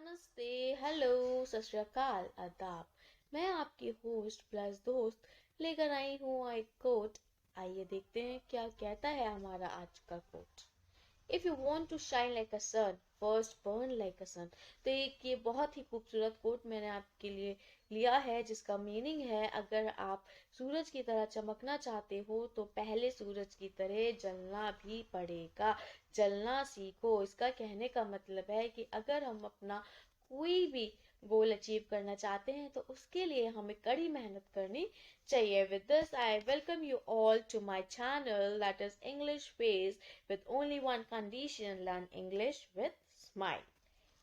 नमस्ते, हेलो, सत श्री अकाल, आदाब। मैं आपकी होस्ट प्लस दोस्त लेकर आई हूँ एक कोट। आइए देखते हैं क्या कहता है हमारा आज का quote. If you want to shine like a sun, first burn like a sun. तो एक ये बहुत ही खूबसूरत कोट मैंने आपके लिए लिया है, जिसका मीनिंग है अगर आप सूरज की तरह चमकना चाहते हो तो पहले सूरज की तरह जलना भी पड़ेगा। जलना सीखो। इसका कहने का मतलब है कि अगर हम अपना कोई भी गोल अचीव करना चाहते हैं तो उसके लिए हमें कड़ी मेहनत करनी चाहिए। With this, I welcome you all to my channel, that is English Phase, with only one condition: learn English with smile.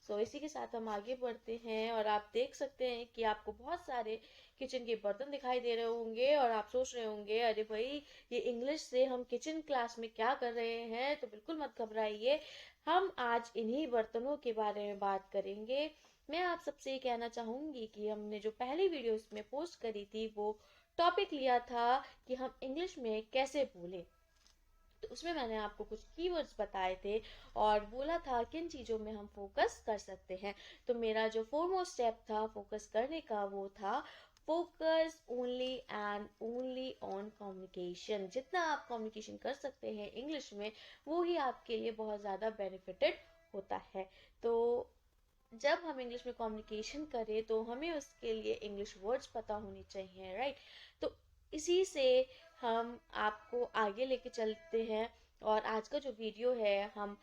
इसी के साथ हम आगे बढ़ते हैं और आप देख सकते हैं कि आपको बहुत सारे किचन के बर्तन दिखाई दे रहे होंगे और आप सोच रहे होंगे अरे भाई, ये इंग्लिश से हम किचन क्लास में क्या कर रहे हैं। तो बिल्कुल मत घबराइए, हम आज इन्हीं बर्तनों के बारे में बात करेंगे। मैं आप सबसे ये कहना चाहूंगी कि हमने जो पहली वीडियो इसमें पोस्ट करी थी वो टॉपिक लिया था कि हम इंग्लिश में कैसे बोलें। तो उसमें मैंने आपको कुछ कीवर्ड्स बताए थे और बोला था किन चीज़ों में हम फोकस कर सकते हैं। तो मेरा जो फोरमोस्ट स्टेप था फोकस करने का वो था focus only and only on communication. जितना आप कम्युनिकेशन कर सकते हैं इंग्लिश में वो ही आपके लिए बहुत ज़्यादा बेनिफिटेड होता है। तो जब हम इंग्लिश में कम्युनिकेशन करें तो हमें उसके लिए इंग्लिश वर्ड्स पता होनी चाहिए, राइट। तो इसी से हम आपको आगे लेके चलते हैं और आज का जो वीडियो है हम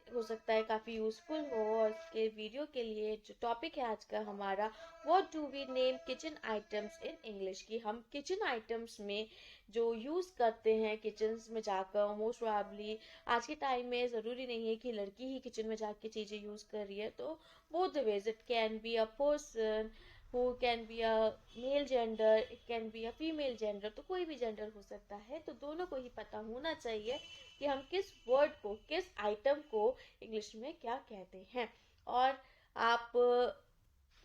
हो सकता है काफ़ी यूज़फुल हो। और इसके वीडियो के लिए जो टॉपिक है आज का हमारा, what do we name kitchen items in English, कि हम किचन आइटम्स में जो यूज़ करते हैं किचन्स में जाकर, मोस्ट प्रोबेबली आज के टाइम में ज़रूरी नहीं है कि लड़की ही किचन में जाके चीज़ें यूज़ कर रही है। तो both the ways, it can be a person who can be a male gender, it can be a female gender, तो कोई भी जेंडर हो सकता है। तो दोनों को ही पता होना चाहिए कि हम किस वर्ड को, किस आइटम को इंग्लिश में क्या कहते हैं। और आप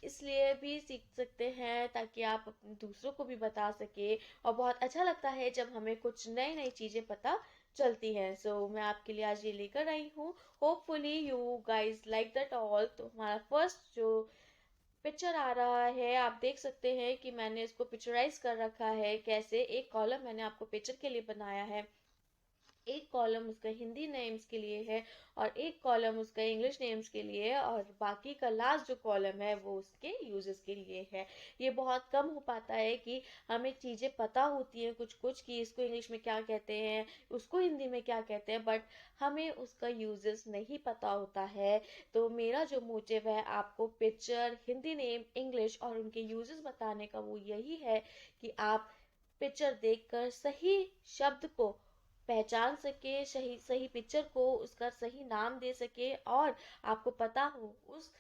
इसलिए भी सीख सकते हैं ताकि आप अपने दूसरों को भी बता सके। और बहुत अच्छा लगता है जब हमें कुछ नई नई चीज़ें पता चलती हैं। मैं आपके लिए आज ये लेकर आई हूँ। Hopefully you guys like that all. तो हमारा फर्स्ट जो पिक्चर आ रहा है आप देख सकते हैं कि मैंने इसको पिक्चराइज कर रखा है। कैसे, एक कॉलम मैंने आपको पिक्चर के लिए बनाया है, एक कॉलम उसका हिंदी नेम्स के लिए है और एक कॉलम उसका इंग्लिश नेम्स के लिए है और बाकी का लास्ट जो कॉलम है वो उसके यूजेस के लिए है। ये बहुत कम हो पाता है कि हमें चीज़ें पता होती हैं कुछ कुछ कि इसको इंग्लिश में क्या कहते हैं, उसको हिंदी में क्या कहते हैं, बट हमें उसका यूजेस नहीं पता होता है। तो मेरा जो मोटिव है आपको पिक्चर, हिंदी नेम, इंग्लिश और उनके यूजेस बताने का वो यही है कि आप पिक्चर देखकर सही शब्द को पहचान सके, सही सही पिक्चर को उसका सही नाम दे सके और आपको पता हो उस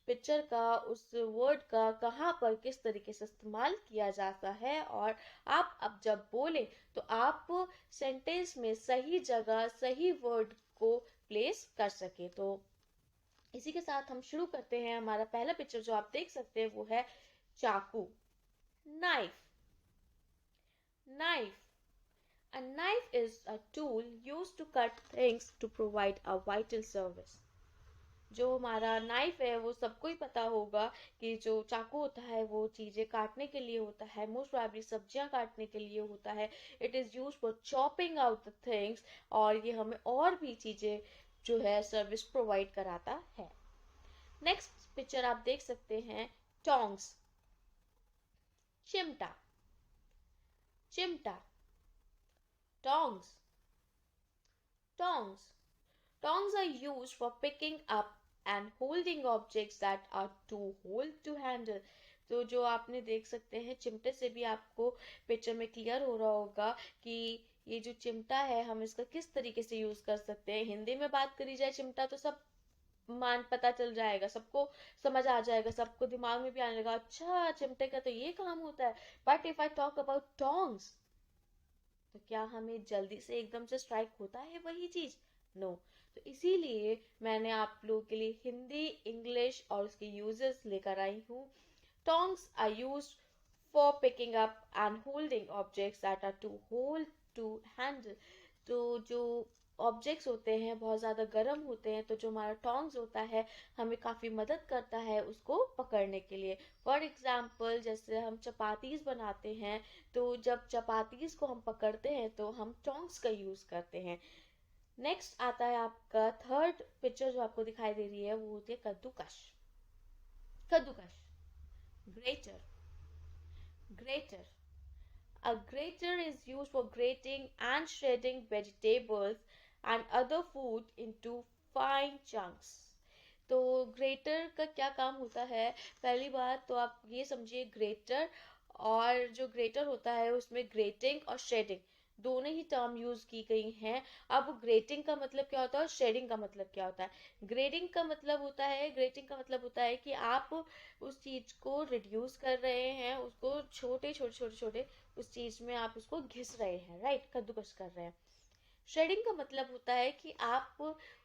पिक्चर का, उस वर्ड का कहाँ पर किस तरीके से इस्तेमाल किया जाता है। और आप अब जब बोले तो आप सेंटेंस में सही जगह सही वर्ड को प्लेस कर सके। तो इसी के साथ हम शुरू करते हैं। हमारा पहला पिक्चर जो आप देख सकते हैं वो है चाकू, knife. Knife, a knife is a tool used to cut things to provide a vital service. जो हमारा नाइफ है वो सबको ही पता होगा कि जो चाकू होता है वो चीज़ें काटने के लिए होता है, मोस्ट प्रोबेबली सब्जियां काटने के लिए होता है। It is use for chopping out the things और ये हमें और भी चीज़ें जो है सर्विस प्रोवाइड कराता है। नेक्स्ट पिक्चर आप देख सकते हैं, टोंग्स, चिमटा। चिमटा, tongs. Tongs. Tongs are used for picking up and holding objects that are too hold to handle. तो जो आपने देख सकते हैं चिमटे से भी आपको पिक्चर में क्लियर हो रहा होगा कि ये जो चिमटा है हम इसका किस तरीके से यूज कर सकते हैं। हिंदी में बात करी जाए चिमटा तो सब मान पता चल जाएगा, सबको समझ आ जाएगा, सबको दिमाग में भी आने लगा अच्छा चिमटे का तो ये काम होता है। But if I talk about tongs तो क्या हमें जल्दी से एकदम से स्ट्राइक होता है वही चीज? नो तो इसीलिए मैंने आप लोगों के लिए हिंदी, इंग्लिश और उसके यूजेस लेकर आई हूँ। Tongs are used for picking up and holding objects that are to hold to handle. तो जो ऑब्जेक्ट्स होते हैं बहुत ज़्यादा गर्म होते हैं, तो जो हमारा टोंग्स होता है हमें काफ़ी मदद करता है उसको पकड़ने के लिए। फॉर एग्जाम्पल जैसे हम चपातीस बनाते हैं, तो जब चपातीस को हम पकड़ते हैं तो हम टोंग्स का यूज़ करते हैं। नेक्स्ट आता है आपका थर्ड पिक्चर जो आपको दिखाई दे रही है, वो होती है कद्दूकश। कद्दूकश, grater, grater. A grater is used for grating and shredding vegetables and other food into fine chunks. तो ग्रेटर का क्या काम होता है? पहली बात तो आप ये समझिए, ग्रेटर और जो ग्रेटर होता है उसमें ग्रेटिंग और शेडिंग दोनों ही टर्म यूज की गई हैं। अब ग्रेटिंग का मतलब क्या होता है और शेडिंग का मतलब क्या होता है? ग्रेटिंग का मतलब होता है कि आप उस चीज को रिड्यूस कर रहे हैं, उसको छोटे छोटे छोटे छोटे उस चीज में आप उसको घिस रहे हैं, राइट, कद्दूकस कर रहे हैं। श्रेडिंग का मतलब होता है कि आप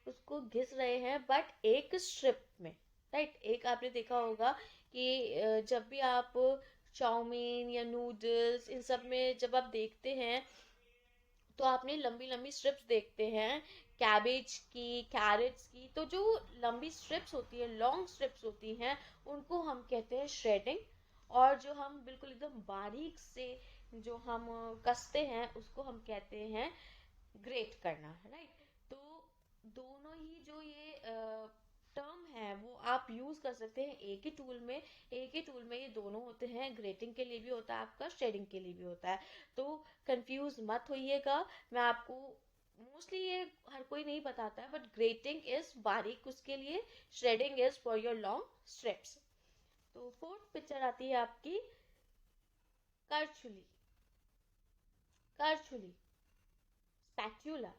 उसको घिस रहे हैं बट एक स्ट्रिप में, राइट। एक आपने देखा होगा कि जब भी आप चाउमीन या नूडल्स इन सब में जब आप देखते हैं तो आपने लंबी लंबी स्ट्रिप्स देखते हैं, कैबेज की, कैरेट्स की। तो जो लंबी स्ट्रिप्स होती है, लॉन्ग स्ट्रिप्स होती हैं, उनको हम कहते हैं श्रेडिंग। और जो हम बिल्कुल एकदम बारीक से जो हम कसते हैं उसको हम कहते हैं ग्रेट करना, राइट। तो दोनों ही जो ये टर्म है वो आप यूज कर सकते हैं एक ही टूल में ये दोनों होते हैं, ग्रेटिंग के लिए भी होता है आपका, शेडिंग के लिए भी होता है। तो कंफ्यूज मत होइएगा, मैं आपको मोस्टली ये हर कोई नहीं बताता है, बट ग्रेटिंग इज बारीक उसके लिए, shredding is for your long strips. तो फोर्थ पिक्चर आती है आपकी करछुली। करछुली, spatula,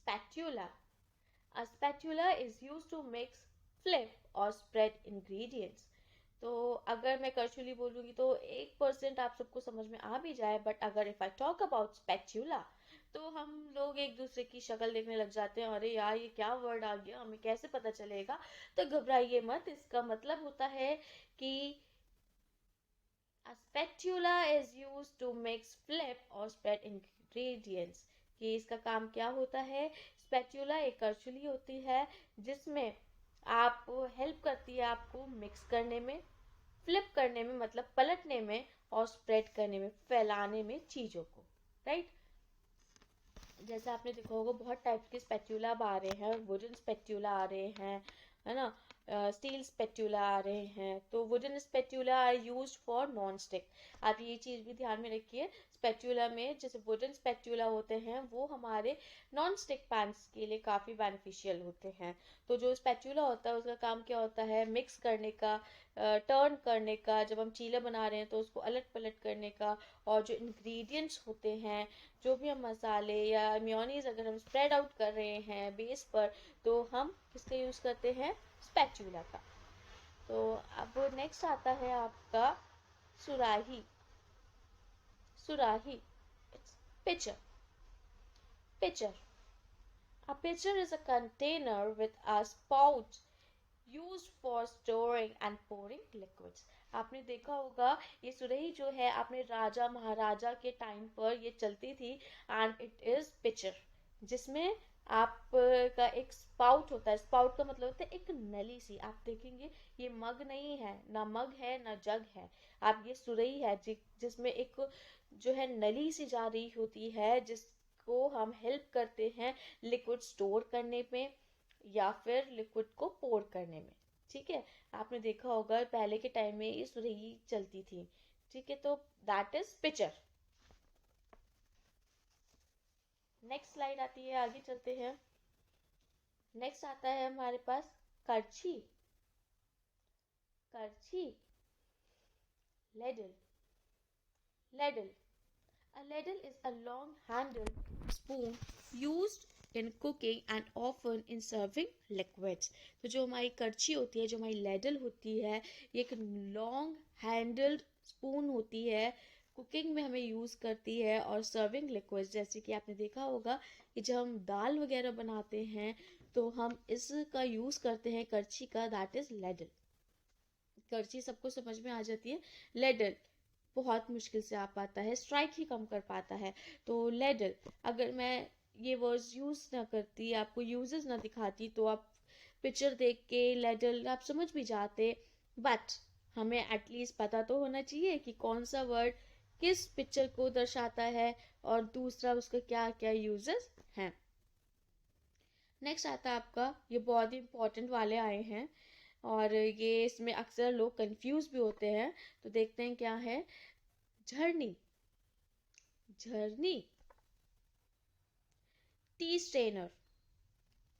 spatula. A spatula is used to mix, flip or spread ingredients. तो अगर मैं करछुली बोलूंगी तो 1% आप सबको समझ में आ भी जाए, बट अगर if I talk about spatula तो हम लोग एक दूसरे की शक्ल देखने लग जाते हैं, अरे यार ये क्या वर्ड आ गया, हमें कैसे पता चलेगा? तो घबराइए मत, इसका मतलब होता है कि a spatula is used to mix, flip or spread ingredients. कि इसका काम क्या होता है? स्पैचुला एक करछुली होती है जिसमें आप हेल्प करती है आपको मिक्स करने में, फ्लिप करने में मतलब पलटने में, और स्प्रेड करने में, फैलाने में चीजों को, राइट। जैसे आपने देखा होगा बहुत टाइप के स्पैचुला अब आ रहे हैं, वुडन स्पैचुला आ रहे हैं, है ना, स्टील स्पैचुला आ रहे हैं। तो wooden spatula are used for non stick. आप ये चीज भी ध्यान में रखिए, स्पैचुला में जैसे वुडन स्पैचुला होते हैं वो हमारे नॉन स्टिक पैन्स के लिए काफी बेनिफिशियल होते हैं। तो जो स्पैचुला होता है उसका काम क्या होता है? मिक्स करने का, टर्न करने का, जब हम चीला बना रहे हैं तो उसको अलट पलट करने का, और जो इंग्रेडिएंट्स होते हैं, जो भी हम मसाले या मेयोनीज अगर हम स्प्रेड आउट कर रहे हैं बेस पर, तो हम किसका यूज करते हैं? स्पैचुला का। तो अब नेक्स्ट आता है आपका सुराही। सुराही, it's pitcher. Pitcher, a pitcher is a container with a spout used for storing and pouring liquids. आपने देखा होगा ये सुरही जो है आपने राजा महाराजा के टाइम पर ये चलती थी, एंड इट इज पिचर, जिसमें आप का एक स्पाउट होता है। स्पाउट का मतलब होता है एक नली सी। आप देखेंगे ये मग नहीं है, ना मग है ना जग है, आप ये सुरही है जिसमें एक जो है नली सी जा रही होती है, जिसको हम हेल्प करते हैं लिक्विड स्टोर करने में या फिर लिक्विड को पोर करने में, ठीक है। आपने देखा होगा पहले के टाइम में ये सुरही चलती थी, ठीक है। तो that is pitcher. Next slide आती है, आगे चलते हैं। नेक्स्ट आता है हमारे पास करछी। करछी, ladle. Ladle, a ladle is a long-handled spoon used in cooking and often in serving liquids. तो जो हमारी करछी होती है, जो हमारी लेडल होती है, ये एक लॉन्ग हैंडल्ड स्पून होती है, कुकिंग में हमें यूज़ करती है, और सर्विंग लिक्विड्स, जैसे कि आपने देखा होगा कि जब हम दाल वगैरह बनाते हैं तो हम इसका यूज़ करते हैं करछी का, दैट इज लेडल। करछी सबको समझ में आ जाती है। लेडल बहुत मुश्किल से आ पाता है, स्ट्राइक ही कम कर पाता है। तो लेडल, अगर मैं ये वर्ड्स यूज़ ना करती, आपको यूजेस ना दिखाती, तो आप पिक्चर देख के लेडल आप समझ भी जाते। बट हमें एटलीस्ट पता तो होना चाहिए कि कौन सा वर्ड किस पिक्चर को दर्शाता है और दूसरा उसका क्या क्या यूजेस हैं। नेक्स्ट आता है आपका, ये बहुत ही इंपॉर्टेंट वाले आए हैं और ये इसमें अक्सर लोग कंफ्यूज भी होते हैं। तो देखते हैं क्या है। झरनी, झरनी। Tea strainer,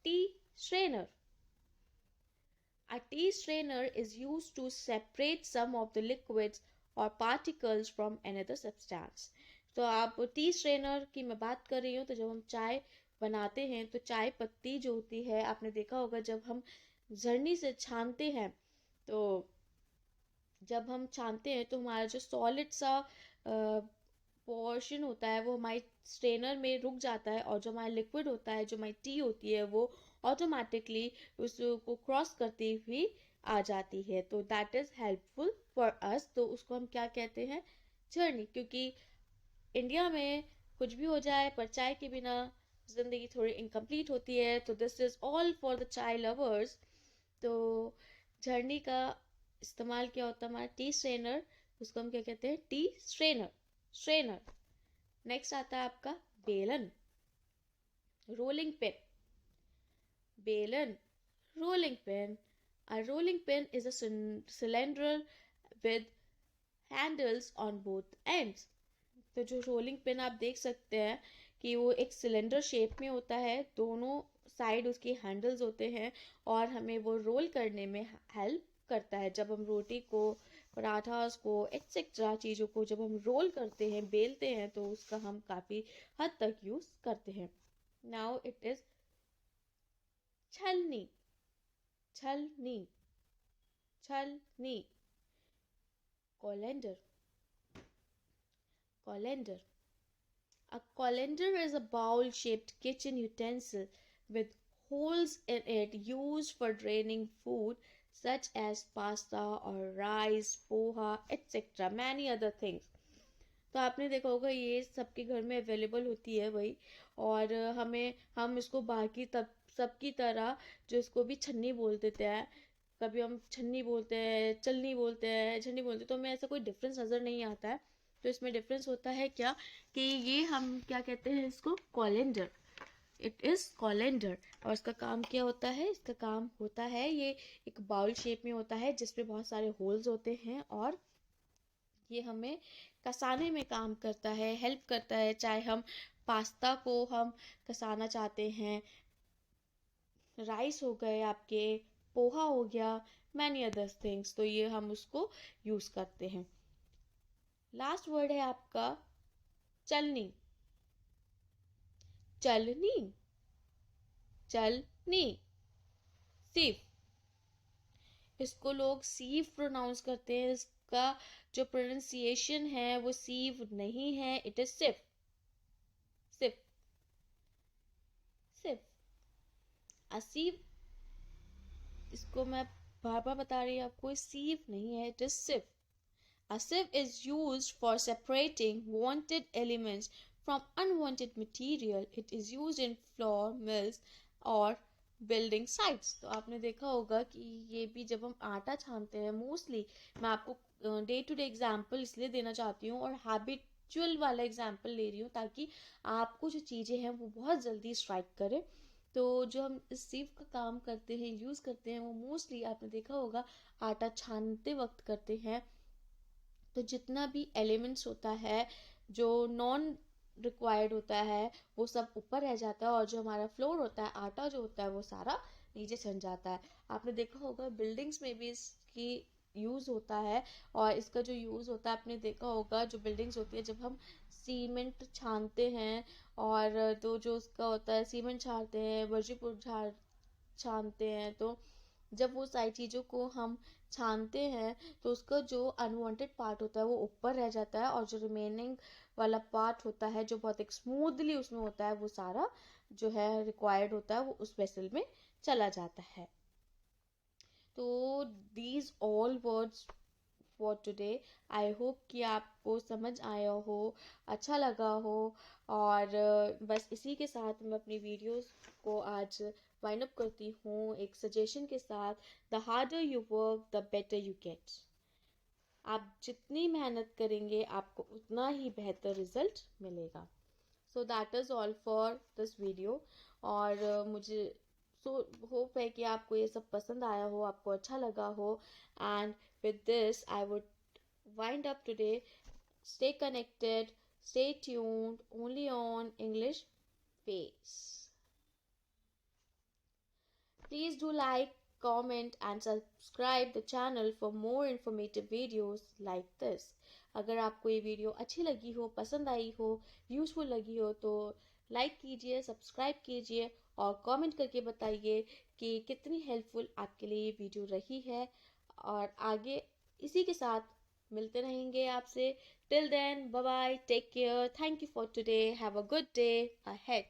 tea strainer. A tea strainer is used to separate some of the liquids or particles from another substance. तो आप टी स्ट्रेनर की मैं बात कर रही हूँ, तो जब हम चाय बनाते हैं तो चाय पत्ती जो होती है, आपने देखा होगा जब हम झरनी से छानते हैं, तो जब हम छानते हैं तो हमारा जो सॉलिड सा पोर्शन होता है वो हमारे स्ट्रेनर में रुक जाता है, और जो हमारा लिक्विड होता है, जो हमारी टी होती है, वो ऑटोमेटिकली उसको क्रॉस करती हुई आ जाती है। तो that is helpful for us. तो उसको हम क्या कहते हैं? जर्नी। क्योंकि इंडिया में कुछ भी हो जाए पर चाय के बिना जिंदगी थोड़ी इनकम्प्लीट होती है। तो this is all for the चाय लवर्स। तो जर्नी का इस्तेमाल क्या होता है? हमारा टी स्ट्रेनर, उसको हम क्या कहते हैं? T strainer, strainer. नेक्स्ट आता है आपका बेलन, रोलिंग पिन, बेलन, rolling pin. A rolling pin is a cylinder with handles on both ends. तो जो रोलिंग पिन आप देख सकते हैं कि वो एक सिलेंडर शेप में होता है, दोनों साइड उसके हैंडल्स होते हैं और हमें वो रोल करने में हेल्प करता है। जब हम रोटी को, पराठास को, एक्सेट्रा चीज़ों को जब हम रोल करते हैं, बेलते हैं, तो उसका हम काफ़ी हद तक यूज़ करते हैं। नाउ इट इज़ छलनी, छलनी, छलनी। Colander, colander. A colander is a bowl-shaped kitchen utensil with holes in it used for draining food such as pasta or rice, poha, etc. Many other things. तो आपने देखा होगा ये सबके घर में अवेलेबल होती है वही। और हम इसको बाकी तब सबकी तरह जो इसको भी छन्नी बोल देते हैं, कभी हम छन्नी बोलते हैं, चलनी बोलते हैं, झन्नी बोलते हैं, तो हमें ऐसा कोई डिफरेंस नज़र नहीं आता है। तो इसमें डिफरेंस होता है क्या कि ये हम क्या कहते हैं इसको? कॉलेंडर। It is colander. और इसका काम क्या होता है? इसका काम होता है, ये एक बाउल शेप में होता है जिसमें बहुत सारे होल्स होते हैं और ये हमें कसाने में काम करता है, हेल्प करता है। चाहे हम पास्ता को हम कसाना चाहते हैं, राइस हो गए आपके, पोहा हो गया, मैनी अदर्स थिंग्स, तो ये हम उसको यूज़ करते हैं। लास्ट वर्ड है आपका चलनी, चलनी, चलनी। सीव, इसको लोग सीव प्रोनाउंस करते हैं, इसका जो प्रोनाउंसिएशन है वो सीव नहीं है, इट इज सिफ, सिफ, सिफ। असीव, इसको मैं बार बार बता रही हूँ आपको, सीव नहीं है, इट इज सिफ। A sieve is used for separating wanted elements from unwanted material. It is used in flour mills or building sites. तो आपने देखा होगा कि ये भी जब हम आटा छानते हैं, मोस्टली मैं आपको डे टू डे एग्जाम्पल इसलिए देना चाहती हूँ और हैबिचुअल वाला एग्जाम्पल ले रही हूँ ताकि आपको जो चीज़ें हैं वो बहुत जल्दी स्ट्राइक करें। तो जो हम इस सीव का काम करते हैं, यूज़ करते हैं, वो मोस्टली आपने देखा होगा आटा छानते वक्त करते हैं। तो जितना भी एलिमेंट्स होता है जो नॉन रिक्वायर्ड होता है वो सब ऊपर रह जाता है, और जो हमारा फ्लोर होता है, आटा जो होता है, वो सारा नीचे छन जाता है। आपने देखा होगा बिल्डिंग्स में भी इसकी यूज़ होता है। और इसका जो यूज़ होता है, आपने देखा होगा जो बिल्डिंग्स होती है, जब हम सीमेंट छानते हैं, और तो जो उसका होता है सीमेंट छानते हैं, वर्जीपुर छानते हैं, तो जब वो सारी चीज़ों को हम छानते हैं तो उसका जो अनवांटेड पार्ट होता है वो ऊपर रह जाता है, और जो रिमेनिंग वाला पार्ट होता है जो बहुत एक स्मूथली उसमें होता है, वो सारा जो है रिक्वायर्ड होता है वो उस वेसल में चला जाता है। तो these all words for today. I hope कि आपको समझ आया हो, अच्छा लगा हो। और बस इसी के साथ मैं अपनी वीडियोस को आज वाइंड अप करती हूँ एक सजेशन के साथ। The harder you work the better you get. आप जितनी मेहनत करेंगे आपको उतना ही बेहतर रिजल्ट मिलेगा। So that is all for this video. और मुझे होप है कि आपको ये सब पसंद आया हो, आपको अच्छा लगा हो। And with this I would wind up today. Stay connected, stay tuned only on English Pace. Please do like, comment and subscribe the channel for more informative videos like this. अगर आपको ये वीडियो अच्छी लगी हो, पसंद आई हो, useful लगी हो तो लाइक कीजिए, सब्सक्राइब कीजिए और कमेंट करके बताइए कि कितनी हेल्पफुल आपके लिए ये वीडियो रही है। और आगे इसी के साथ मिलते रहेंगे आपसे। Till then, bye bye, take care, thank you for today, have a good day ahead.